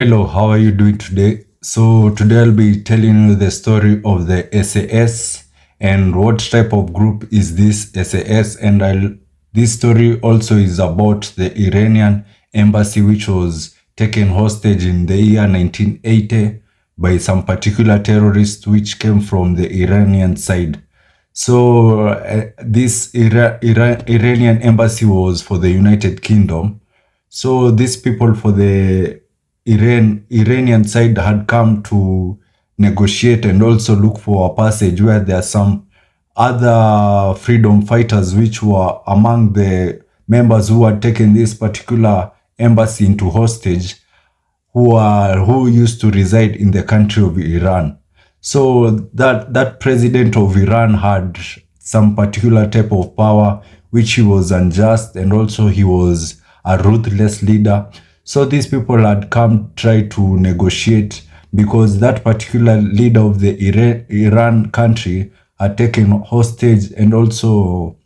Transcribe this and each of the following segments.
Hello, how are you doing today? So, today I'll be telling you the story of the SAS and what type of group is this SAS. And this story also is about the Iranian embassy, which was taken hostage in the year 1980 by some particular terrorists which came from the Iranian side. So, this Iranian embassy was for the United Kingdom. So these people for the Iranian side had come to negotiate and also look for a passage where there are some other freedom fighters which were among the members who had taken this particular embassy into hostage, who used to reside in the country of Iran. So that president of Iran had some particular type of power which he was unjust, and also he was a ruthless leader. So these people had come try to negotiate because that particular leader of the Iran country had taken hostage and also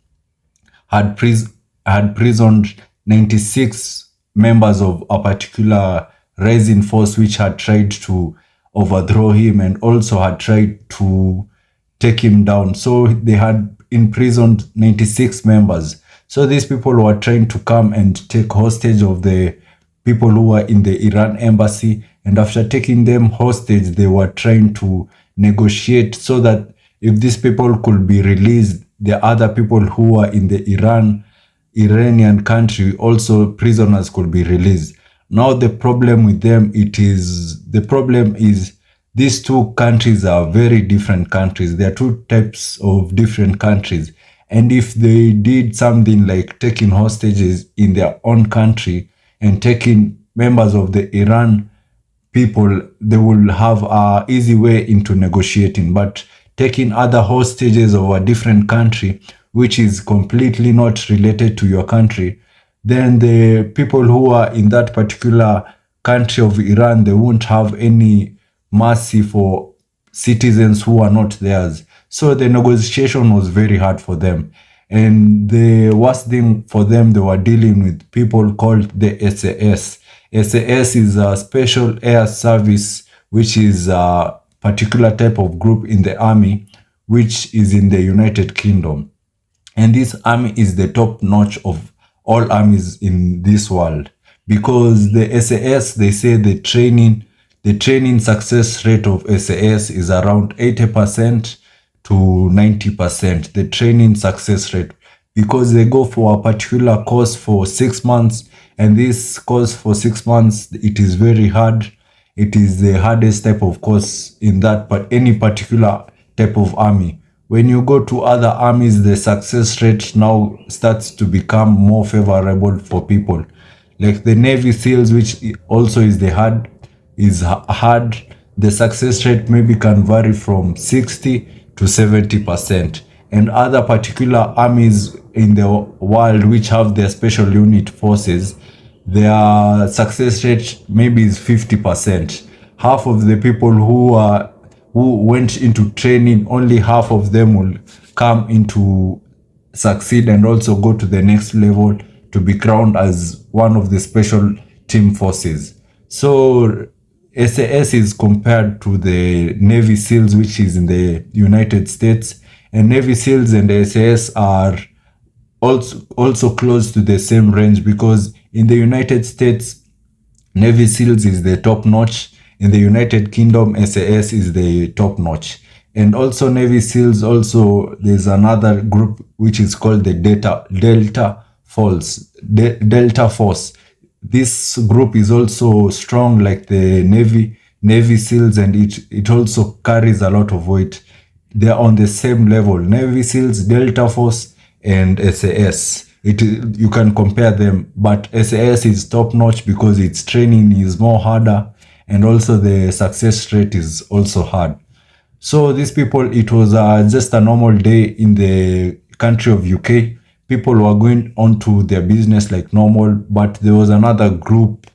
had had prisoned 96 members of a particular rising force which had tried to overthrow him and also had tried to take him down. So they had imprisoned 96 members. So these people were trying to come and take hostage of the people who were in the Iran embassy. And after taking them hostage, they were trying to negotiate so that if these people could be released, the other people who were in the Iranian country, also prisoners could be released. Now the problem with them, the problem is these two countries are very different countries. There are two types of different countries. And if they did something like taking hostages in their own country and taking members of the Iran people, they will have a easy way into negotiating. But taking other hostages of a different country, which is completely not related to your country, then the people who are in that particular country of Iran, they won't have any mercy for citizens who are not theirs. So the negotiation was very hard for them. And the worst thing for them, they were dealing with people called the SAS. SAS is a special air service, which is a particular type of group in the army, which is in the United Kingdom. And this army is the top notch of all armies in this world because the SAS, they say the training success rate of SAS is around 80% to 90%. The training success rate, because they go for a particular course for 6 months, and this course for 6 months, it is very hard. It is the hardest type of course in that, but any particular type of army. When you go to other armies, the success rate now starts to become more favorable for people. Like the Navy SEALs, which also is hard. The success rate maybe can vary from 60 to 70%. And other particular armies in the world which have their special unit forces, their success rate maybe is 50%. Half of the people who went into training, only half of them will come into succeed and also go to the next level to be crowned as one of the special team forces. So SAS is compared to the Navy SEALs, which is in the United States, and Navy SEALs and the SAS are also close to the same range because in the United States, Navy SEALs is the top notch. In the United Kingdom, SAS is the top notch. And also Navy SEALs, also there's another group which is called the Delta Force. This group is also strong like the Navy SEALs, and it also carries a lot of weight. They're on the same level. Navy SEALs, Delta Force, and SAS. You can compare them, but SAS is top notch because its training is more harder, and also the success rate is also hard. So these people, it was just a normal day in the country of UK. People were going on to their business like normal, but there was another group.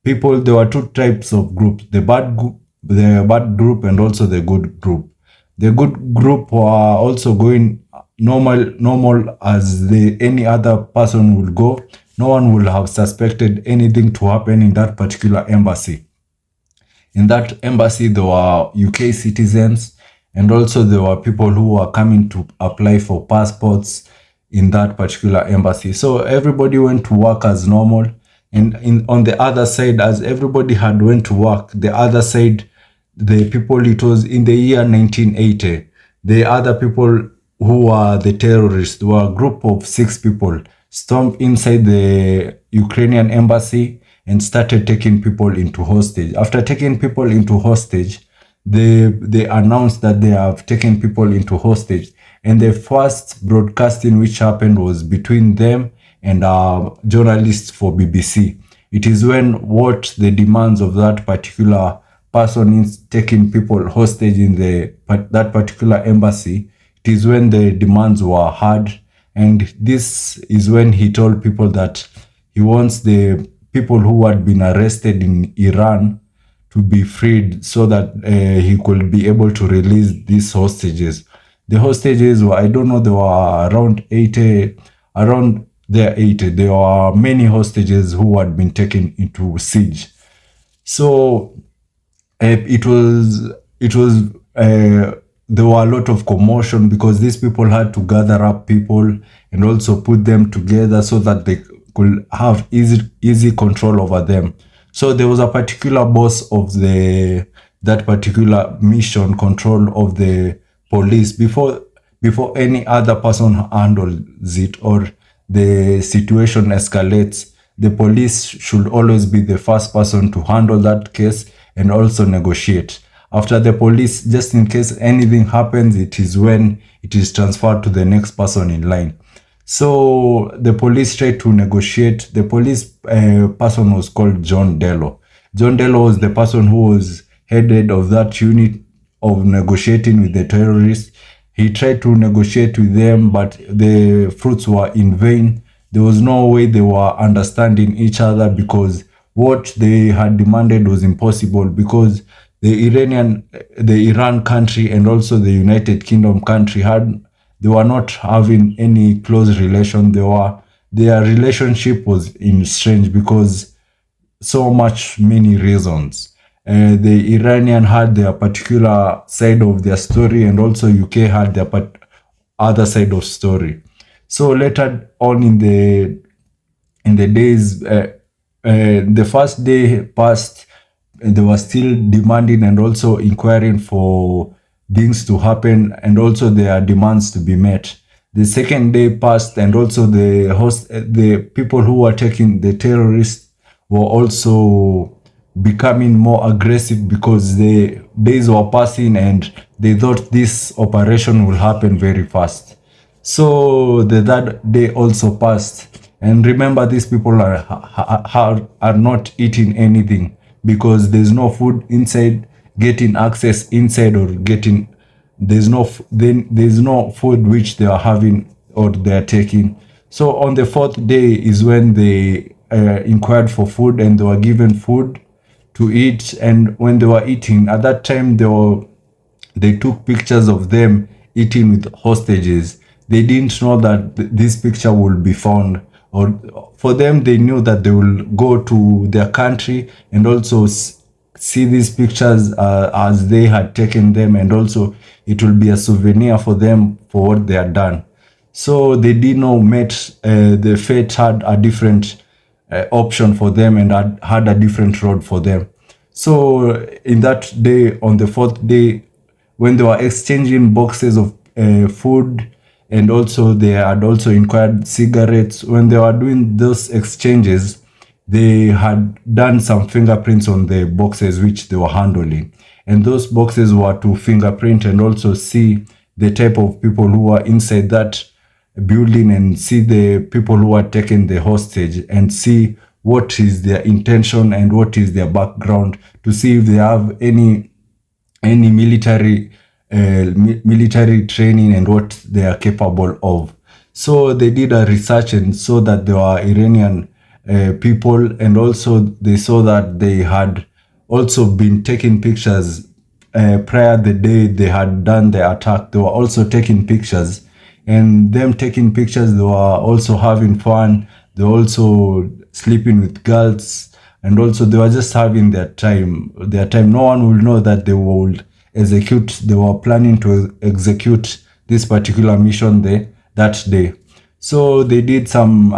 There were two types of groups: the bad group, and also the good group. The good group were also going normal as any other person would go. No one would have suspected anything to happen in that particular embassy. In that embassy, there were UK citizens, and also there were people who were coming to apply for passports in that particular embassy. So everybody went to work as normal. And on the other side, as everybody had went to work, the other side, the people, it was in the year 1980, the other people who were the terrorists were a group of 6 people stormed inside the Ukrainian embassy and started taking people into hostage. After taking people into hostage, they announced that they have taken people into hostage. And the first broadcasting which happened was between them and a journalist for BBC. It is when what the demands of that particular person is taking people hostage in that particular embassy. It is when the demands were heard, and this is when he told people that he wants the people who had been arrested in Iran to be freed so that he could be able to release these hostages. The hostages were, I don't know, they were around 80, around there 80. There were many hostages who had been taken into siege. So it was there were a lot of commotion because these people had to gather up people and also put them together so that they could have easy control over them. So there was a particular boss of that particular mission, control of the police, before any other person handles it or the situation escalates. The police should always be the first person to handle that case and also negotiate. After the police, just in case anything happens, it is when it is transferred to the next person in line. So the police tried to negotiate. The police person was called John Dello. John Dello was the person who was headed of that unit of negotiating with the terrorists. He tried to negotiate with them, but the fruits were in vain. There was no way they were understanding each other because what they had demanded was impossible, because the Iran country and also the United Kingdom country they were not having any close relation. Their relationship was in strange because so many reasons. The Iranian had their particular side of their story, and also UK had their other side of story. So later on in the days, the first day passed, they were still demanding and also inquiring for things to happen and also their demands to be met. The second day passed, and also the people who were taking the terrorists were also becoming more aggressive because the days were passing and they thought this operation will happen very fast. So the third day also passed, and remember, these people are not eating anything because there's no food inside. Getting access inside or getting there's no food which they are having or they are taking. So on the fourth day is when they inquired for food and they were given food to eat. And when they were eating, at that time they took pictures of them eating with hostages. They didn't know that this picture will be found, or for them, they knew that they will go to their country and also see these pictures as they had taken them, and also it will be a souvenir for them for what they had done. So they did not met the fate had a different option for them and had a different road for them. So in that day, on the fourth day, when they were exchanging boxes of food, and also they had also inquired cigarettes, when they were doing those exchanges, they had done some fingerprints on the boxes which they were handling. And those boxes were to fingerprint and also see the type of people who were inside that building, and see the people who are taking the hostage, and see what is their intention and what is their background, to see if they have any military training and what they are capable of. So they did a research and saw that there were Iranian people, and also they saw that they had also been taking pictures prior the day they had done the attack. They were also taking pictures, and them taking pictures, they were also having fun. They were also sleeping with girls and also they were just having their time. No one will know that they were planning to execute this particular mission there that day. So they did some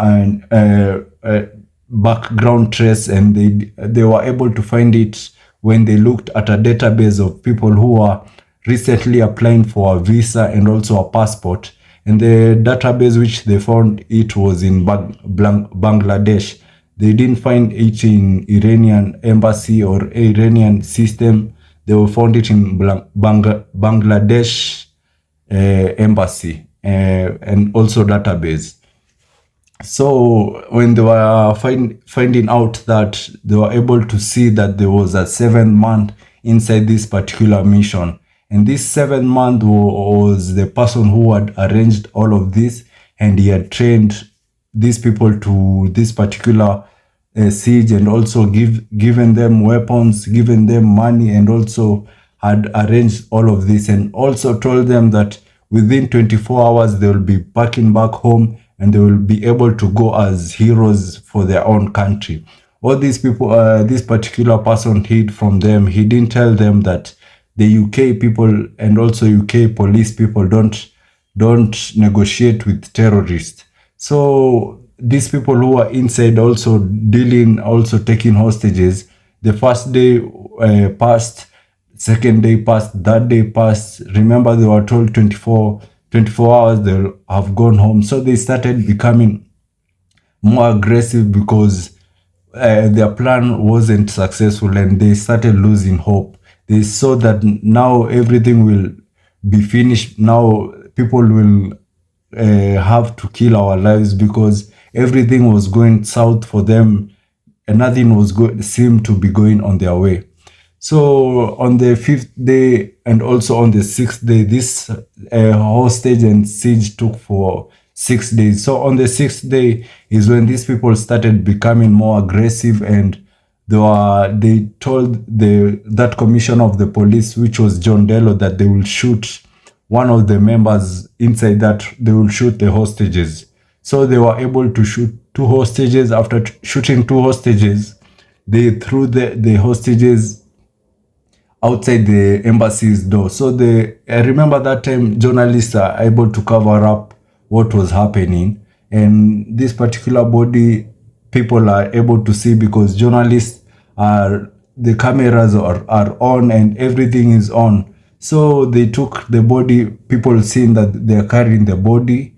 background trace, and they were able to find it when they looked at a database of people who are recently applying for a visa and also a passport. And the database which they found it was in Bangladesh. They didn't find it in Iranian embassy or Iranian system. They found it in Bangladesh embassy and also database. So when they were finding out that, they were able to see that there was a 7 month inside this particular mission. And this 7 month was the person who had arranged all of this, and he had trained these people to this particular siege, and also given them weapons, given them money, and also had arranged all of this, and also told them that within 24 hours they will be packing back home, and they will be able to go as heroes for their own country. All these people, this particular person hid from them. He didn't tell them that the UK people and also UK police people don't negotiate with terrorists. So these people who are inside also dealing, also taking hostages. The first day passed, second day passed, third day passed. Remember, they were told 24 hours they'll have gone home. So they started becoming more aggressive because their plan wasn't successful, and they started losing hope. They saw that now everything will be finished. Now people will have to kill our lives, because everything was going south for them, and nothing seemed to be going on their way. So on the fifth day and also on the sixth day, this hostage and siege took for 6 days. So on the sixth day is when these people started becoming more aggressive, and they told that commissioner of the police, which was John Dello, that they will shoot one of the members inside, that they will shoot the hostages. So they were able to shoot two hostages. After shooting two hostages, they threw the hostages outside the embassy's door. So I remember that time journalists are able to cover up what was happening, and this particular body people are able to see, because journalists the cameras are on and everything is on. So they took the body, people seeing that they're carrying the body,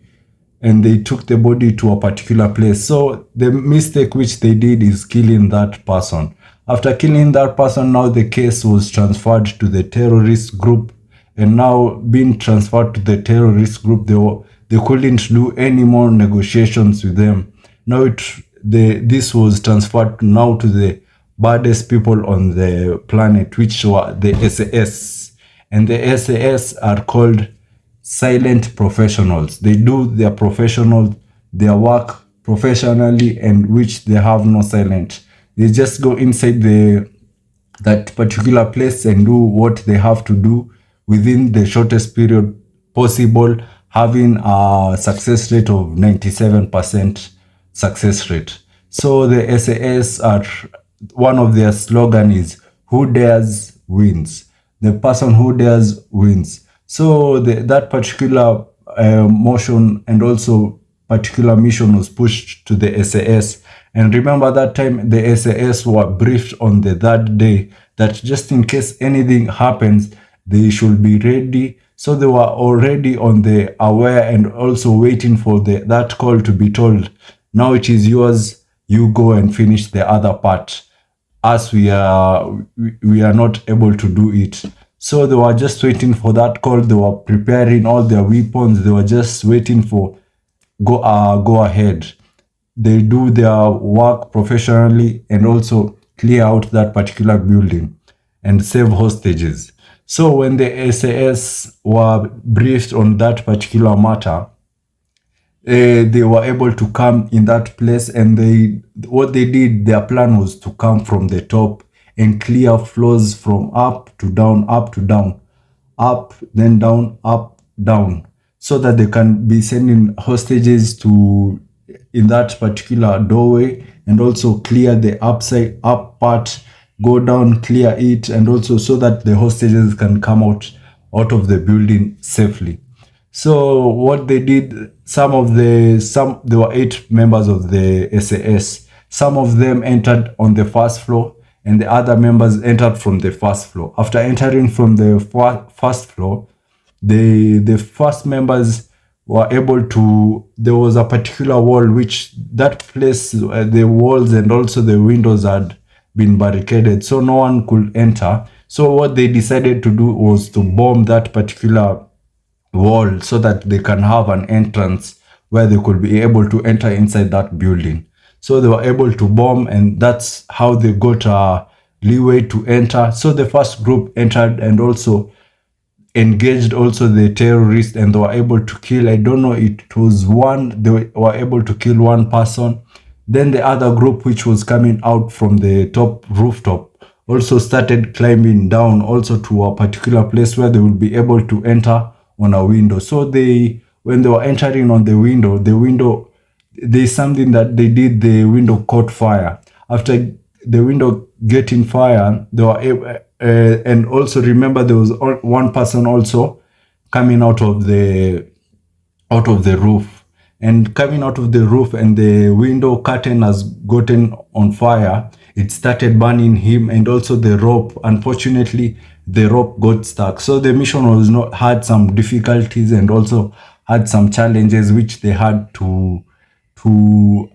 and they took the body to a particular place. So the mistake which they did is killing that person. After killing that person, now the case was transferred to the terrorist group, and now being transferred to the terrorist group, they couldn't do any more negotiations with them. Now this was transferred now to the baddest people on the planet, which were the SAS. And the SAS are called silent professionals. They do their work professionally, and which they have no silent. They just go inside that particular place and do what they have to do within the shortest period possible, having a success rate of 97% success rate. So the SAS are, one of their slogan is, "Who dares wins." The person who dares wins. So that particular motion and also particular mission was pushed to the SAS. And remember, that time the SAS were briefed on the third day that just in case anything happens, they should be ready. So they were already on the aware and also waiting for that call to be told, "Now it is yours, you go and finish the other part, as we are not able to do it." So they were just waiting for that call. They were preparing all their weapons. They were just waiting for go ahead. They do their work professionally and also clear out that particular building and save hostages. So when the SAS were briefed on that particular matter, they were able to come in that place, and what they did, their plan was to come from the top and clear floors from up to down, up to down, up, then down, up, down, so that they can be sending hostages to in that particular doorway, and also clear the upside up part, go down, clear it, and also so that the hostages can come out of the building safely. So what they did, some there were 8 members of the SAS. Some of them entered on the first floor, and the other members entered from the first floor. After entering from the first floor, the first members were able to. There was a particular wall which that place, the walls and also the windows had been barricaded, so no one could enter. So what they decided to do was to bomb that particular wall so that they can have an entrance where they could be able to enter inside that building. So they were able to bomb, and that's how they got a leeway to enter. So the first group entered and also engaged also the terrorists, and they were able to kill, I don't know, it was one, they were able to kill one person. Then the other group, which was coming out from the top rooftop, also started climbing down also to a particular place where they will be able to enter on a window. So they, when they were entering on the window, there's something that they did, the window caught fire. After the window getting fire, they were able, and also remember there was one person also coming out of the roof, and coming out of the roof, and the window curtain has gotten on fire. It started burning him, and also the rope, unfortunately the rope got stuck. So the mission was not, had some difficulties and also had some challenges which they had to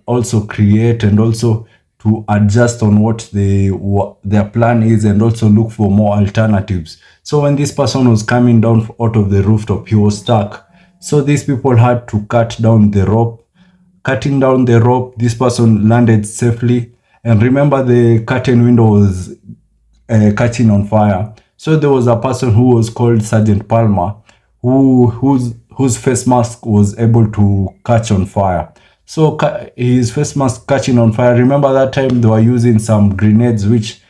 also create and also to adjust on what their plan is, and also look for more alternatives. So when this person was coming down out of the rooftop, he was stuck. So these people had to cut down the rope. Cutting down the rope, this person landed safely. And remember, the curtain window was catching on fire. So there was a person who was called Sergeant Palmer, whose face mask was able to catch on fire. So his face mask catching on fire. Remember that time they were using some grenades, which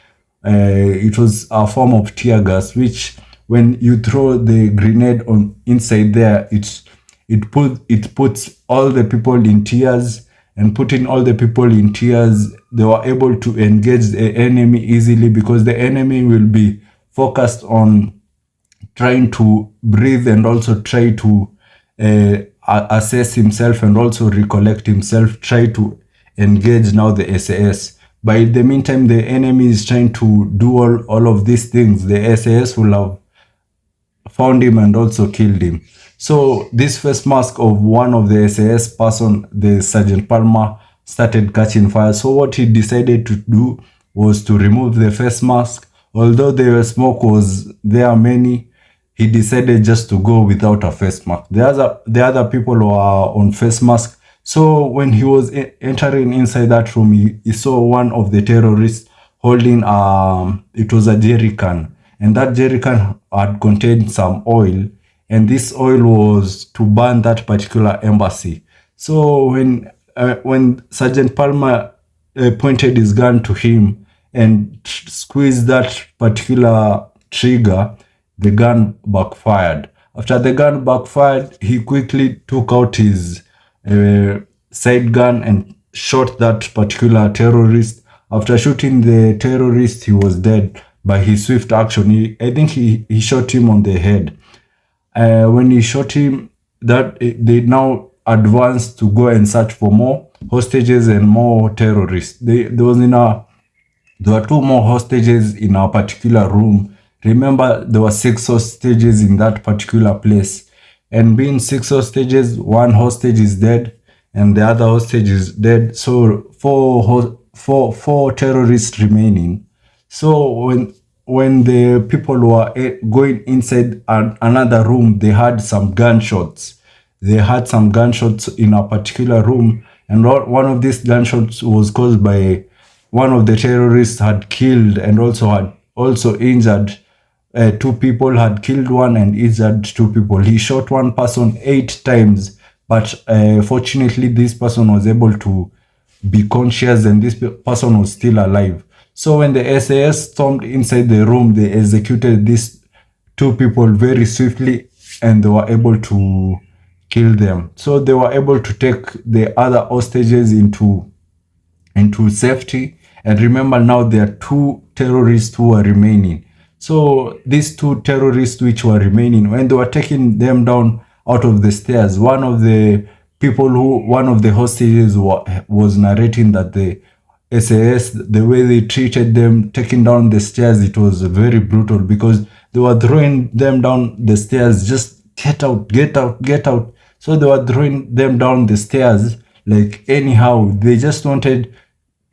it was a form of tear gas, which when you throw the grenade on inside there, it puts all the people in tears, and putting all the people in tears, they were able to engage the enemy easily, because the enemy will be focused on trying to breathe and also try to assess himself and also recollect himself, try to engage now the SAS. By the meantime, the enemy is trying to do all of these things. The SAS will have found him and also killed him. So this face mask of one of the SAS person, the Sergeant Palmer, started catching fire. So what he decided to do was to remove the face mask. Although the smoke was there many, he decided just to go without a face mask. The other people were on face mask. So when he was entering inside that room, he saw one of the terrorists holding it was a jerry can, and that jerry can had contained some oil, and this oil was to burn that particular embassy. So when Sergeant Palmer pointed his gun to him and squeezed that particular trigger, the gun backfired. After the gun backfired, he quickly took out his side gun and shot that particular terrorist. After shooting the terrorist, he was dead by his swift action. I think he shot him on the head. When he shot him, that they now advanced to go and search for more hostages and more terrorists. There were 2 more hostages in a particular room. Remember, there were 6 hostages in that particular place. And being 6 hostages, 1 hostage is dead and the other hostage is dead. So 4 terrorists remaining. So when the people were going inside another room, they had some gunshots. They had some gunshots in a particular room, and one of these gunshots was caused by one of the terrorists had killed and also injured 2 people, had killed 1 and injured 2 people. He shot 1 person 8 times, but fortunately this person was able to be conscious and this person was still alive. So when the SAS stormed inside the room, they executed these 2 people very swiftly and they were able to kill them. So they were able to take the other hostages into into safety. And remember, now there are two terrorists who are remaining. So these two terrorists which were remaining, when they were taking them down out of the stairs, one of the hostages was narrating that the SAS, the way they treated them, taking down the stairs, it was very brutal because they were throwing them down the stairs, just get out, get out, get out. So they were throwing them down the stairs like anyhow. They just wanted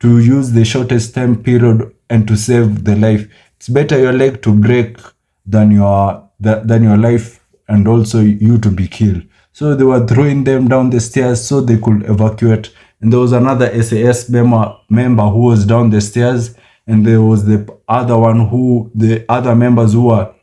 to use the shortest time period and to save the life. It's better your leg to break than your life and also you to be killed. So they were throwing them down the stairs so they could evacuate. And there was another SAS member who was down the stairs, and there was the other members who were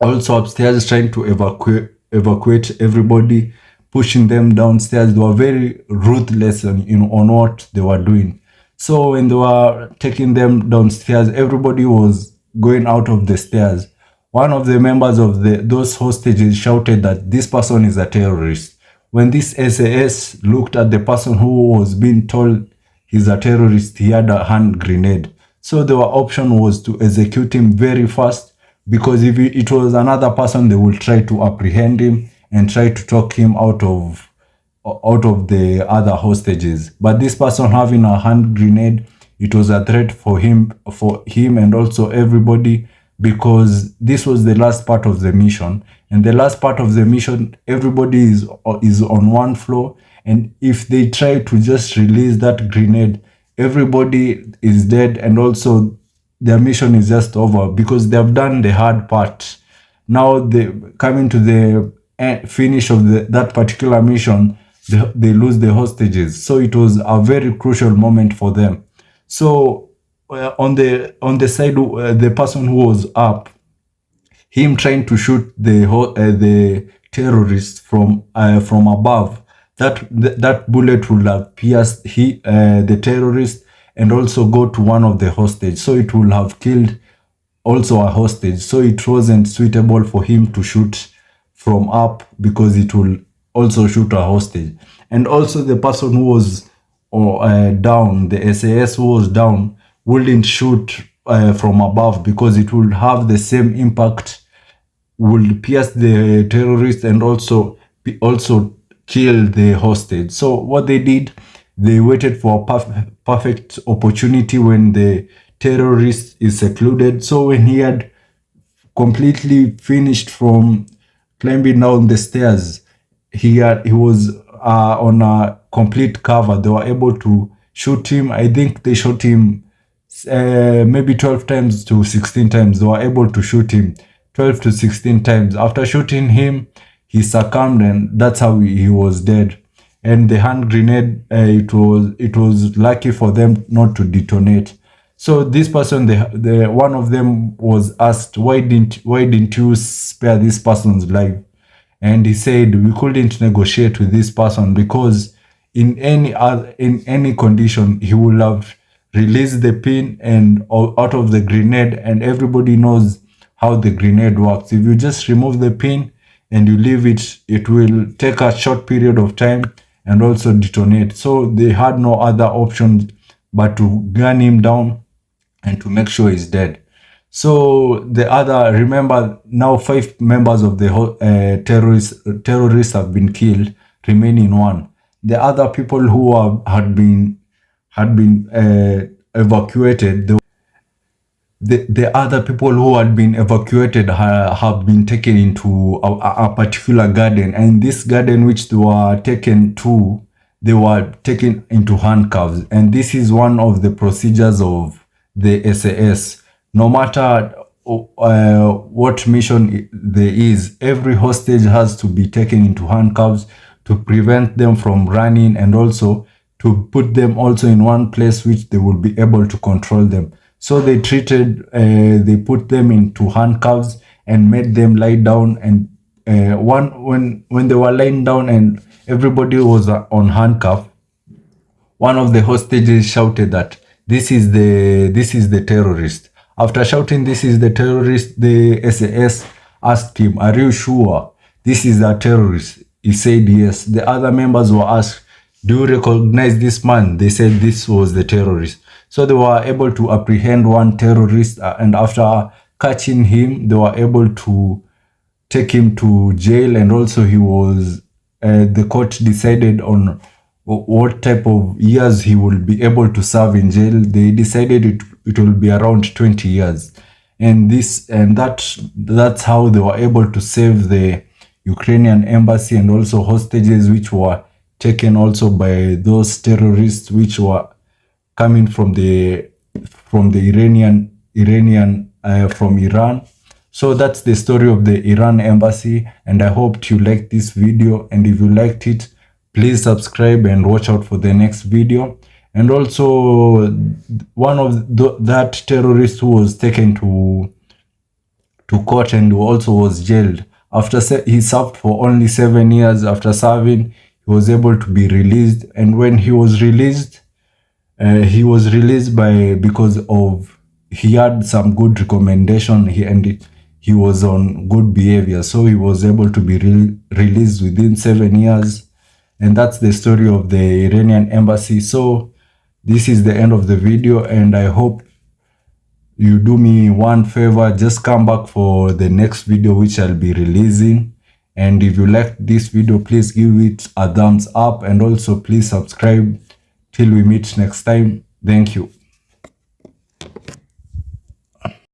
also upstairs trying to evacuate everybody, pushing them downstairs. They were very ruthless on what they were doing. So when they were taking them downstairs, everybody was going out of the stairs. One of the members of those hostages shouted that this person is a terrorist. When this SAS looked at the person who was being told he's a terrorist, he had a hand grenade. So the option was to execute him very fast, because if it was another person, they would try to apprehend him and try to talk him out of the other hostages. But this person having a hand grenade, it was a threat for him and also everybody, because this was the last part of the mission. And the last part of the mission, everybody is on one floor, and if they try to just release that grenade, everybody is dead, and also their mission is just over because they have done the hard part. Now they coming to the finish of that particular mission, they lose the hostages. So it was a very crucial moment for them. So on the side, the person who was up, him trying to shoot the terrorist from above, that bullet would have pierced the terrorist and also go to one of the hostage. So it will have killed also a hostage. So it wasn't suitable for him to shoot from up because it will also shoot a hostage. And also the person who was down, the SAS who was down, wouldn't shoot from above because it will have the same impact, will pierce the terrorist and also kill the hostage. So what they did, they waited for a perfect opportunity when the terrorist is secluded. So when he had completely finished from climbing down the stairs, he was on a complete cover. They were able to shoot him. I think they shot him maybe 12 times to 16 times. They were able to shoot him 12 to 16 times. After shooting him, he succumbed, and that's how he was dead. And the hand grenade, it was lucky for them not to detonate. So this person, the one of them was asked, why didn't you spare this person's life? And he said, we couldn't negotiate with this person because in any condition he would have released the pin and out of the grenade, and everybody knows how the grenade works. If you just remove the pin and you leave it, it will take a short period of time and also detonate. So they had no other option but to gun him down and to make sure he's dead. So remember now 5 members of the terrorists have been killed, remaining 1. The other people who had been evacuated, the other people who had been evacuated have been taken into a particular garden, and in this garden which they were taken to, they were taken into handcuffs. And this is one of the procedures of the SAS. No matter what mission there is, every hostage has to be taken into handcuffs to prevent them from running, and also to put them also in one place which they will be able to control them. So they put them into handcuffs and made them lie down. And when they were lying down and everybody was on handcuff, one of the hostages shouted that this is the terrorist. After shouting this is the terrorist, the SAS asked him, are you sure this is a terrorist? He said yes. The other members were asked, do you recognize this man? They said this was the terrorist. So they were able to apprehend one terrorist, and after catching him, they were able to take him to jail. And also he was the court decided on what type of years he will be able to serve in jail. They decided it will be around 20 years. And that's how they were able to save the Ukrainian embassy and also hostages which were taken also by those terrorists which were coming from the Iranian from Iran. So that's the story of the Iran embassy, and I hope you liked this video. And if you liked it, please subscribe and watch out for the next video. And also, one of that terrorist who was taken to court and who also was jailed, after he served for only 7 years. After serving, he was able to be released. And when he was released by because of he had some good recommendation, he was on good behavior, so he was able to be released within 7 years. And that's the story of the Iranian embassy. So this is the end of the video, and I hope you do me one favor, just come back for the next video which I'll be releasing. And if you liked this video, please give it a thumbs up, and also please subscribe. Till we meet next time. Thank you.